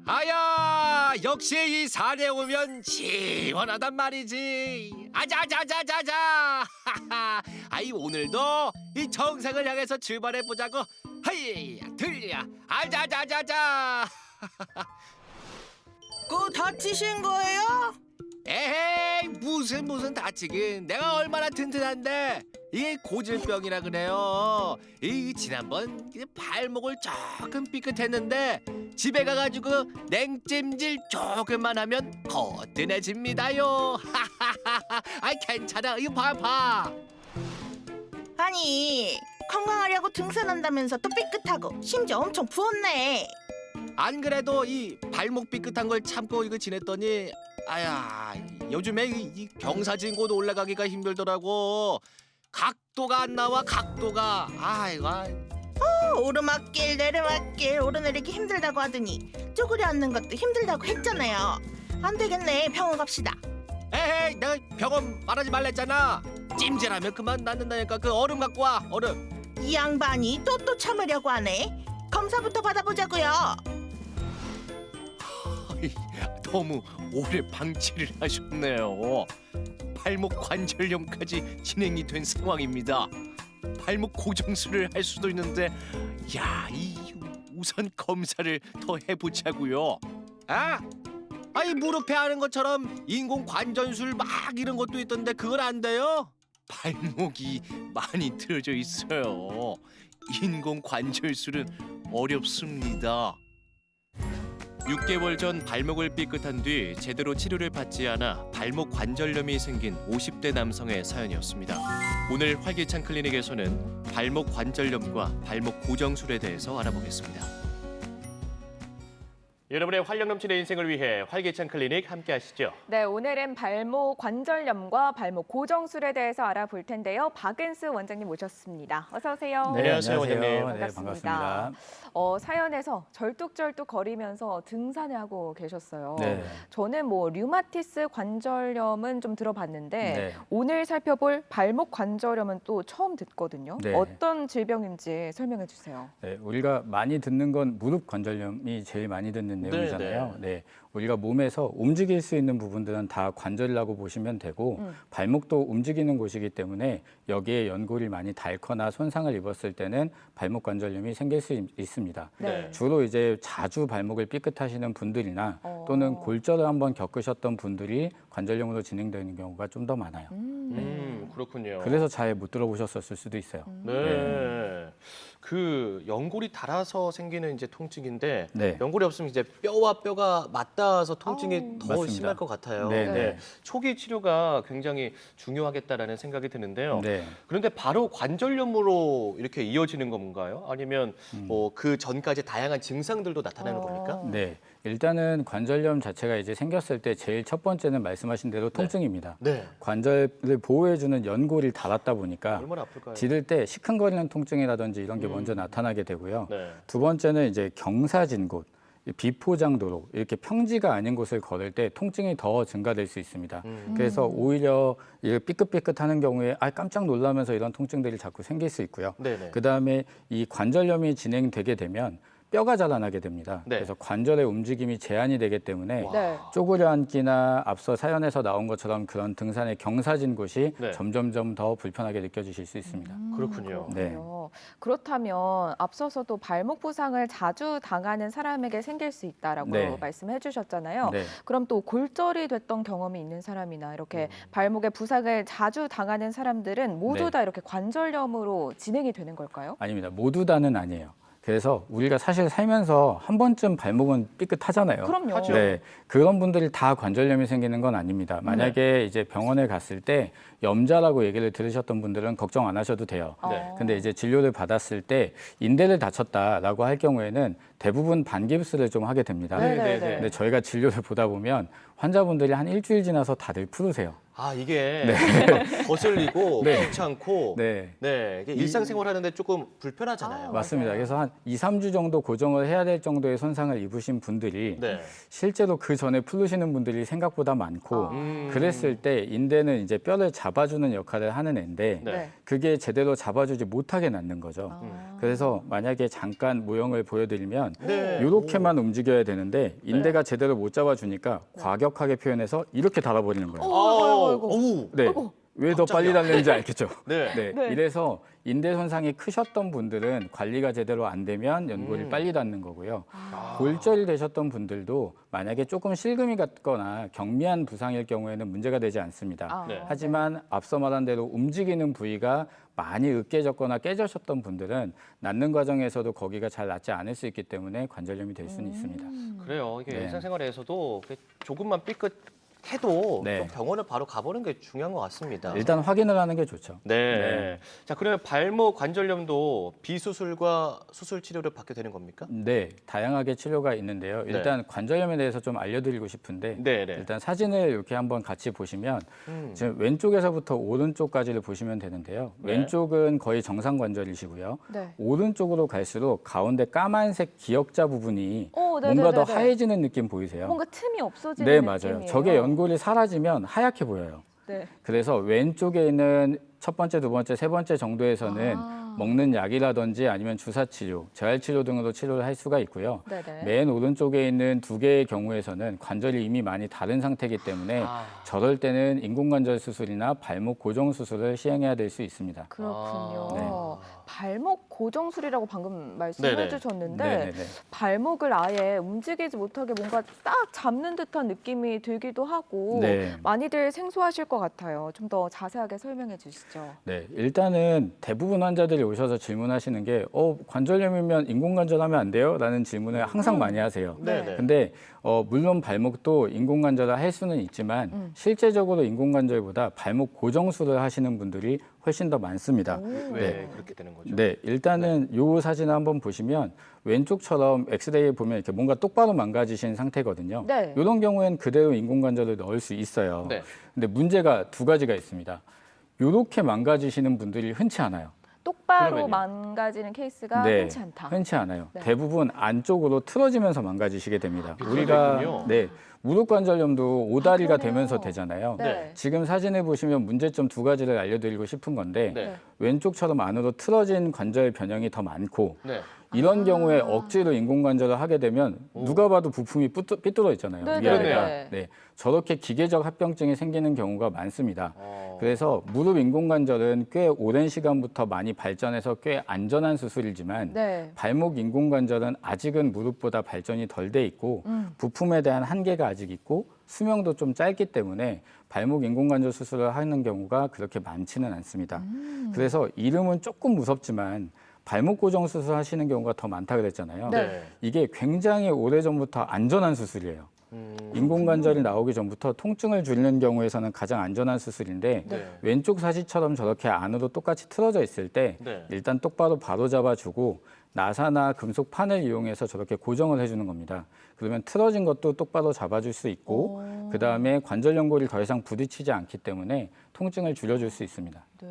아야, 역시 이 산에 오면 시원하단 말이지. 아자자자자자. 아이 오늘도 이 정상을 향해서 출발해 보자고. 하이야, 들야. 아자자자자. 다치신 거예요? 에헤이, 무슨 다치긴. 내가 얼마나 튼튼한데. 이게 고질병이라 그래요. 이 지난번 발목을 조금 삐끗했는데 집에 가가지고 냉찜질 조금만 하면 거뜬해집니다요. 아이 괜찮아. 이거 봐봐. 아니, 건강하려고 등산한다면서 또 삐끗하고 심지어 엄청 부었네. 안 그래도 이 발목 삐끗한 걸 참고 이거 지냈더니 아야, 요즘에 이 경사진곳 올라가기가 힘들더라고. 각도가 안 나와, 각도가. 아이고. 오르막길 내리막길 오르내리기 힘들다고 하더니 쪼그려 앉는 것도 힘들다고 했잖아요. 안 되겠네, 병원 갑시다. 에헤이, 내가 병원 말하지 말랬잖아. 찜질하면 그만 낫는다니까. 그 얼음 갖고 와, 얼음. 이 양반이 또 참으려고 하네. 검사부터 받아보자고요. 너무 오래 방치를 하셨네요. 발목 관절염까지 진행이 된 상황입니다. 발목 고정술을 할 수도 있는데, 야, 이 우선 검사를 더 해보자고요. 아이 무릎에 하는 것처럼 인공 관절술 막 이런 것도 있던데 그건 안 돼요? 발목이 많이 틀어져 있어요. 인공 관절술은 어렵습니다. 6개월 전 발목을 삐끗한 뒤 제대로 치료를 받지 않아 발목 관절염이 생긴 50대 남성의 사연이었습니다. 오늘 활기찬 클리닉에서는 발목 관절염과 발목 고정술에 대해서 알아보겠습니다. 여러분의 활력 넘치는 인생을 위해 활기찬 클리닉 함께 하시죠. 네, 오늘은 발목 관절염과 발목 고정술에 대해서 알아볼 텐데요. 박은수 원장님 모셨습니다. 어서 오세요. 네, 안녕하세요, 원장님. 반갑습니다. 반갑습니다. 사연에서 절뚝절뚝 거리면서 등산을 하고 계셨어요. 네. 저는 류마티스 관절염은 좀 들어봤는데 네. 오늘 살펴볼 발목 관절염은 또 처음 듣거든요. 네. 어떤 질병인지 설명해 주세요. 네, 우리가 많이 듣는 건 무릎 관절염이 제일 많이 듣는 내용이잖아요. 네, 우리가 몸에서 움직일 수 있는 부분들은 다 관절이라고 보시면 되고 발목도 움직이는 곳이기 때문에 여기에 연골이 많이 닳거나 손상을 입었을 때는 발목 관절염이 생길 수 있습니다. 네. 주로 이제 자주 발목을 삐끗하시는 분들이나 또는 골절을 한번 겪으셨던 분들이 관절염으로 진행되는 경우가 좀 더 많아요. 그렇군요. 그래서 잘 못 들어보셨을 수도 있어요. 네. 그 연골이 닳아서 생기는 이제 통증인데 네. 연골이 없으면 이제 뼈와 뼈가 맞닿아서 통증이 더 맞습니다. 심할 것 같아요. 네. 초기 치료가 굉장히 중요하겠다라는 생각이 드는데요. 네. 그런데 바로 관절염으로 이렇게 이어지는 건가요? 아니면 뭐 그 전까지 다양한 증상들도 나타나는 겁니까? 네, 일단은 관절염 자체가 이제 생겼을 때 제일 첫 번째는 말씀하신 대로 통증입니다. 네. 관절을 보호해주는 연골이 닳았다 보니까 얼마나 아플까요? 디딜 때 시큰거리는 통증이라든지 이런 게 먼저 나타나게 되고요. 네. 두 번째는 이제 경사진 곳, 비포장도로 이렇게 평지가 아닌 곳을 걸을 때 통증이 더 증가될 수 있습니다. 그래서 오히려 삐끗삐끗하는 경우에 깜짝 놀라면서 이런 통증들이 자꾸 생길 수 있고요. 네네. 그다음에 이 관절염이 진행되게 되면 뼈가 자라나게 됩니다. 네. 그래서 관절의 움직임이 제한이 되기 때문에 네. 쪼그려 앉기나 앞서 사연에서 나온 것처럼 그런 등산의 경사진 곳이 네. 점점점 더 불편하게 느껴지실 수 있습니다. 그렇군요. 네. 그렇다면 앞서서도 발목 부상을 자주 당하는 사람에게 생길 수 있다라고 네. 말씀해 주셨잖아요. 네. 그럼 또 골절이 됐던 경험이 있는 사람이나 이렇게 발목에 부상을 자주 당하는 사람들은 모두 네. 다 이렇게 관절염으로 진행이 되는 걸까요? 아닙니다. 모두 다는 아니에요. 그래서 우리가 사실 살면서 한 번쯤 발목은 삐끗하잖아요. 그럼요. 하죠. 네, 그런 분들이 다 관절염이 생기는 건 아닙니다. 만약에 이제 병원에 갔을 때 염좌라고 얘기를 들으셨던 분들은 걱정 안 하셔도 돼요. 네. 근데 이제 진료를 받았을 때 인대를 다쳤다라고 할 경우에는 대부분 반깁스를 좀 하게 됩니다. 네네네. 근데 저희가 진료를 보다 보면 환자분들이 한 일주일 지나서 다들 푸르세요. 아, 이게 거슬리고 네. 귀찮고 네. 이게 일상생활 하는데 조금 불편하잖아요. 맞습니다. 그래서 한 2, 3주 정도 고정을 해야 될 정도의 손상을 입으신 분들이 네. 실제로 그 전에 풀르시는 분들이 생각보다 많고 그랬을 때 인대는 이제 뼈를 잡아주는 역할을 하는 앤데 네. 그게 제대로 잡아주지 못하게 낫는 거죠. 그래서 만약에 잠깐 모형을 보여드리면 보시면 네. 이렇게만 움직여야 되는데 인대가 제대로 못 잡아주니까 과격하게 표현해서 이렇게 달아버리는 거예요. 어우. 네. 왜 더 빨리 달리는지 알겠죠? 네. 네. 네. 이래서 인대 손상이 크셨던 분들은 관리가 제대로 안 되면 연골이 빨리 닿는 거고요. 골절이 되셨던 분들도 만약에 조금 실금이 갔거나 경미한 부상일 경우에는 문제가 되지 않습니다. 아, 네. 하지만 앞서 말한 대로 움직이는 부위가 많이 으깨졌거나 깨졌었던 분들은 낫는 과정에서도 거기가 잘 낫지 않을 수 있기 때문에 관절염이 될 수는 있습니다. 그래요. 이게 네. 일상생활에서도 조금만 삐끗해도 네. 좀 병원을 바로 가보는 게 중요한 것 같습니다. 일단 확인을 하는 게 좋죠. 네. 자, 그러면 발목 관절염도 비수술과 수술 치료를 받게 되는 겁니까? 네, 다양하게 치료가 있는데요. 일단 관절염에 대해서 좀 알려드리고 싶은데 네, 네. 일단 사진을 이렇게 한번 같이 보시면 음. 지금 왼쪽에서부터 오른쪽까지를 보시면 되는데요. 네. 왼쪽은 거의 정상 관절이시고요. 네. 오른쪽으로 갈수록 가운데 까만색 기역자 부분이 네, 뭔가 더 네, 네. 하얘지는 느낌 보이세요? 뭔가 틈이 없어지는 네, 느낌이에요. 맞아요. 저게 연골이 사라지면 하얗게 보여요. 네. 그래서 왼쪽에 있는 첫 번째, 두 번째, 세 번째 정도에서는 먹는 약이라든지 아니면 주사 치료, 재활 치료 등으로 치료를 할 수가 있고요. 네네. 맨 오른쪽에 있는 두 개의 경우에서는 관절이 이미 많이 다른 상태이기 때문에 저럴 때는 인공관절 수술이나 발목 고정 수술을 시행해야 될 수 있습니다. 그렇군요. 발목 고정술이라고 방금 말씀해 네네. 주셨는데 네네네. 발목을 아예 움직이지 못하게 뭔가 딱 잡는 듯한 느낌이 들기도 하고 네. 많이들 생소하실 것 같아요. 좀 더 자세하게 설명해 주시죠. 네, 일단은 대부분 환자들이 오셔서 질문하시는 게 관절염이면 인공관절하면 안 돼요? 라는 질문을 항상 많이 하세요. 네, 네. 근데 물론 발목도 인공관절을 할 수는 있지만 실제적으로 인공관절보다 발목 고정술을 하시는 분들이 훨씬 더 많습니다. 왜 그렇게 되는 거죠? 네, 일단은 요 사진을 한번 보시면 왼쪽처럼 엑스레이에 보면 이렇게 뭔가 똑바로 망가지신 상태거든요. 네. 이런 경우에는 그대로 인공관절을 넣을 수 있어요. 네. 근데 문제가 두 가지가 있습니다. 이렇게 망가지시는 분들이 흔치 않아요. 똑바로 그러면요? 망가지는 케이스가 네, 흔치 않다. 흔치 않아요. 네. 대부분 안쪽으로 틀어지면서 망가지시게 됩니다. 그렇군요. 우리가 무릎 관절염도 오다리가 그러네요. 되면서 되잖아요. 네. 지금 사진을 보시면 문제점 두 가지를 알려드리고 싶은 건데 네. 왼쪽처럼 안으로 틀어진 관절 변형이 더 많고 네. 이런 경우에 억지로 인공관절을 하게 되면 누가 봐도 부품이 삐뚤어 있잖아요. 네, 위아래가. 네. 네, 저렇게 기계적 합병증이 생기는 경우가 많습니다. 어. 그래서 무릎 인공관절은 꽤 오랜 시간부터 많이 발전해서 꽤 안전한 수술이지만 네. 발목 인공관절은 아직은 무릎보다 발전이 덜 돼 있고 부품에 대한 한계가 아직 있고 수명도 좀 짧기 때문에 발목 인공관절 수술을 하는 경우가 그렇게 많지는 않습니다. 그래서 이름은 조금 무섭지만 발목 고정 수술 하시는 경우가 더 많다 그랬잖아요. 네. 이게 굉장히 오래전부터 안전한 수술이에요. 인공관절이 나오기 전부터 통증을 줄이는 경우에서는 가장 안전한 수술인데 네. 왼쪽 사진처럼 저렇게 안으로 똑같이 틀어져 있을 때 네. 일단 똑바로 바로 잡아주고 나사나 금속 판을 이용해서 저렇게 고정을 해주는 겁니다. 그러면 틀어진 것도 똑바로 잡아줄 수 있고 그 다음에 관절 연골이 더 이상 부딪히지 않기 때문에 통증을 줄여줄 수 있습니다. 네.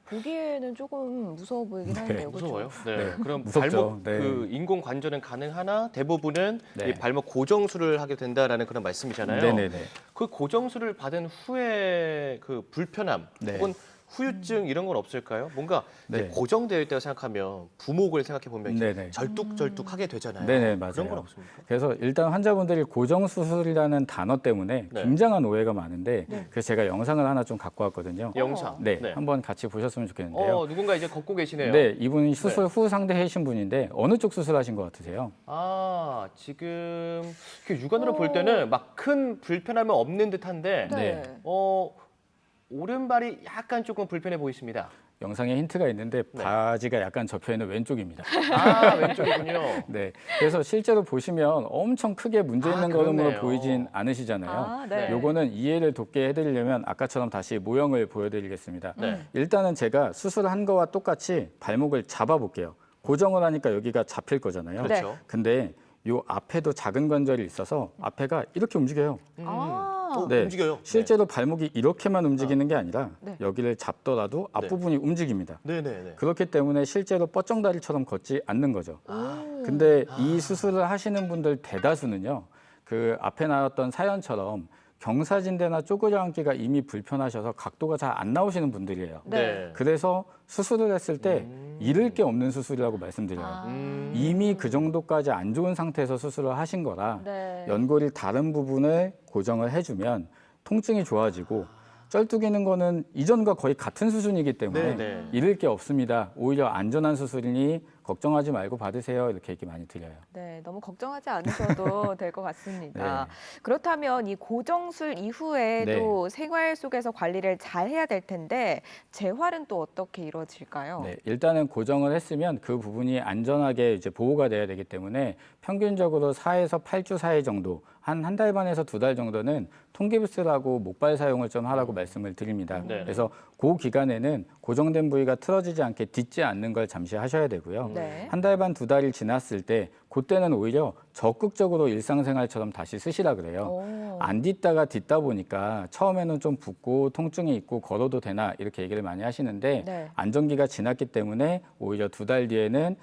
보기에는 조금 무서워 보이긴 하는데요. 그렇죠? 무서워요? 네. 그럼 무섭죠. 발목 네. 그 인공 관절은 가능하나 대부분은 네. 이 발목 고정술을 하게 된다라는 그런 말씀이잖아요. 네네네. 그 고정술을 받은 후에 그 불편함 네. 혹은 후유증 이런 건 없을까요? 뭔가 이제 네. 고정되어 있다고 생각하면 부목을 생각해 보면 네네. 절뚝절뚝하게 되잖아요. 네네, 맞아요. 그런 건 없습니까? 그래서 일단 환자분들이 고정수술이라는 단어 때문에 네. 굉장한 오해가 많은데 그래서 제가 영상을 하나 좀 갖고 왔거든요. 영상. 네, 한번 같이 보셨으면 좋겠는데요. 누군가 이제 걷고 계시네요. 네, 이분이 수술 후 상대이신 분인데 어느 쪽 수술하신 것 같으세요? 아, 지금 이렇게 육안으로 볼 때는 막 큰 불편함은 없는 듯한데 네. 오른발이 약간 조금 불편해 보이십니다. 영상에 힌트가 있는데 네. 바지가 약간 접혀 있는 왼쪽입니다. 아, 왼쪽이군요. 네, 그래서 실제로 보시면 엄청 크게 문제 있는 걸음으로 그렇네요. 보이진 않으시잖아요. 아, 네. 요거는 이해를 돕게 해드리려면 아까처럼 다시 모형을 보여드리겠습니다. 네. 일단은 제가 수술한 거와 똑같이 발목을 잡아볼게요. 고정을 하니까 여기가 잡힐 거잖아요. 그렇죠. 근데 요 앞에도 작은 관절이 있어서 앞에가 이렇게 움직여요. 네. 움직여요. 실제로 발목이 이렇게만 움직이는 게 아니라 네. 여기를 잡더라도 앞부분이 움직입니다. 네네네. 그렇기 때문에 실제로 뻗정다리처럼 걷지 않는 거죠. 근데 이 수술을 하시는 분들 대다수는요, 그 앞에 나왔던 사연처럼 경사진대나 쪼그려 앉기가 이미 불편하셔서 각도가 잘 안 나오시는 분들이에요. 네. 그래서 수술을 했을 때 잃을 게 없는 수술이라고 말씀드려요. 아. 이미 그 정도까지 안 좋은 상태에서 수술을 하신 거라 네. 연골이 다른 부분을 고정을 해주면 통증이 좋아지고 쩔뚝이는 거는 이전과 거의 같은 수준이기 때문에 네. 잃을 게 없습니다. 오히려 안전한 수술이니 걱정하지 말고 받으세요. 이렇게 얘기 많이 드려요. 네, 너무 걱정하지 않으셔도 될 것 같습니다. 네. 그렇다면 이 고정술 이후에도 생활 속에서 관리를 잘 해야 될 텐데 재활은 또 어떻게 이루어질까요? 네, 일단은 고정을 했으면 그 부분이 안전하게 이제 보호가 돼야 되기 때문에 평균적으로 4에서 8주 사이 정도, 한 달 반에서 2달 정도는 통기부스라고 목발 사용을 좀 하라고 말씀을 드립니다. 네. 그래서 그 기간에는 고정된 부위가 틀어지지 않게 딛지 않는 걸 잠시 하셔야 되고요. 네. 한 달 반, 2달이 지났을 때 그때는 오히려 적극적으로 일상생활처럼 다시 쓰시라 그래요. 오. 안 딛다가 딛다 보니까 처음에는 좀 붓고 통증이 있고 걸어도 되나 이렇게 얘기를 많이 하시는데 네. 안정기가 지났기 때문에 오히려 2달 뒤에는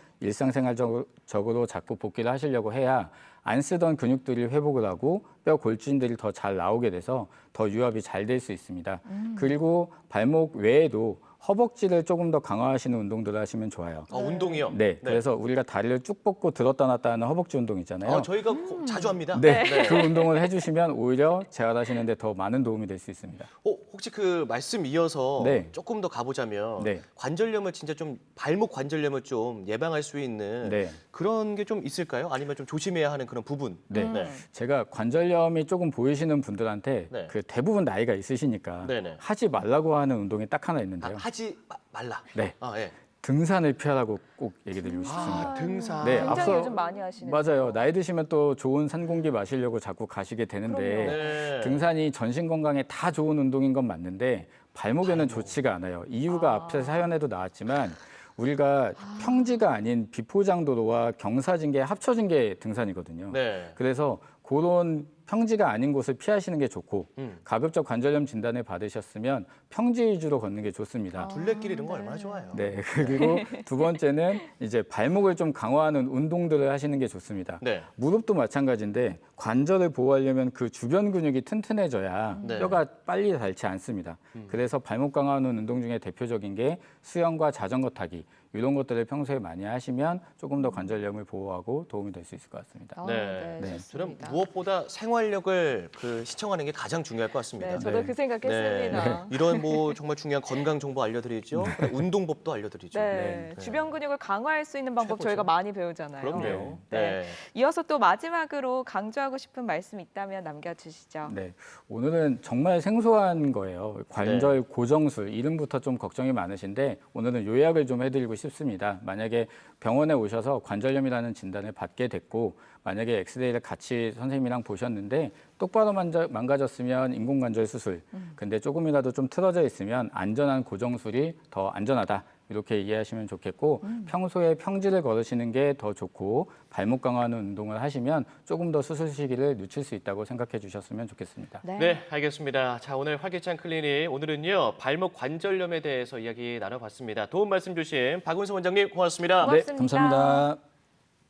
일상생활적으로 자꾸 복귀를 하시려고 해야 안 쓰던 근육들이 회복을 하고 뼈 골진들이 더 잘 나오게 돼서 더 유압이 잘 될 수 있습니다. 그리고 발목 외에도 허벅지를 조금 더 강화하시는 운동들을 하시면 좋아요. 운동이요? 네, 그래서 우리가 다리를 쭉 뻗고 들었다 놨다 하는 허벅지 운동 있잖아요. 저희가 자주 합니다. 네, 그 운동을 해주시면 오히려 재활하시는데 더 많은 도움이 될 수 있습니다. 혹시 그 말씀 이어서 네. 조금 더 가보자면 네. 관절염을 진짜 좀 발목 관절염을 좀 예방할 수 있는 네. 그런 게 좀 있을까요? 아니면 좀 조심해야 하는 그런 부분? 네. 음. 제가 관절염이 조금 보이시는 분들한테 네. 그 대부분 나이가 있으시니까 네네. 하지 말라고 하는 운동이 딱 하나 있는데요. 하지 말라. 네, 예. 등산을 피하라고 꼭 얘기 드리고 싶습니다. 등산. 네, 굉장히 앞서- 요즘 많이 하시는 맞아요. 나이 드시면 또 좋은 산 공기 마시려고 자꾸 가시게 되는데 그럼요. 네. 등산이 전신 건강에 다 좋은 운동인 건 맞는데 발목에는 좋지가 않아요. 이유가 앞에 사연에도 나왔지만 우리가 평지가 아닌 비포장도로와 경사진 게 합쳐진 게 등산이거든요. 네. 그래서 그런 평지가 아닌 곳을 피하시는 게 좋고 가급적 관절염 진단을 받으셨으면 평지 위주로 걷는 게 좋습니다. 둘레길 이런 거 얼마나 좋아요. 네, 그리고 두 번째는 이제 발목을 좀 강화하는 운동들을 하시는 게 좋습니다. 네. 무릎도 마찬가지인데 관절을 보호하려면 그 주변 근육이 튼튼해져야 네. 뼈가 빨리 닳지 않습니다. 그래서 발목 강화하는 운동 중에 대표적인 게 수영과 자전거 타기 이런 것들을 평소에 많이 하시면 조금 더 관절염을 보호하고 도움이 될 수 있을 것 같습니다. 네. 네. 저는 좋습니다. 무엇보다 생활력을 시청하는 게 가장 중요할 것 같습니다. 네, 저도 네. 그 생각했습니다. 이런 정말 중요한 건강 정보 알려드리죠. 운동법도 알려드리죠. 네, 주변 근육을 강화할 수 있는 방법 최고죠. 저희가 많이 배우잖아요. 그럼요. 네. 네. 이어서 또 마지막으로 강조하고 싶은 말씀 있다면 남겨주시죠. 네, 오늘은 정말 생소한 거예요. 관절 고정술 이름부터 좀 걱정이 많으신데 오늘은 요약을 좀 해드리고 싶습니다. 만약에 병원에 오셔서 관절염이라는 진단을 받게 됐고 만약에 엑스레이를 같이 선생님이랑 보셨는데 똑바로 망가졌으면 인공관절 수술, 근데 조금이라도 좀 틀어져 있으면 안전한 고정술이 더 안전하다. 이렇게 이해하시면 좋겠고 평소에 평지를 걸으시는 게 더 좋고 발목 강화하는 운동을 하시면 조금 더 수술 시기를 늦출 수 있다고 생각해 주셨으면 좋겠습니다. 네, 알겠습니다. 자, 오늘 활기찬 클리닉 오늘은요 발목 관절염에 대해서 이야기 나눠봤습니다. 도움 말씀 주신 박은수 원장님 고맙습니다. 고맙습니다. 네, 감사합니다.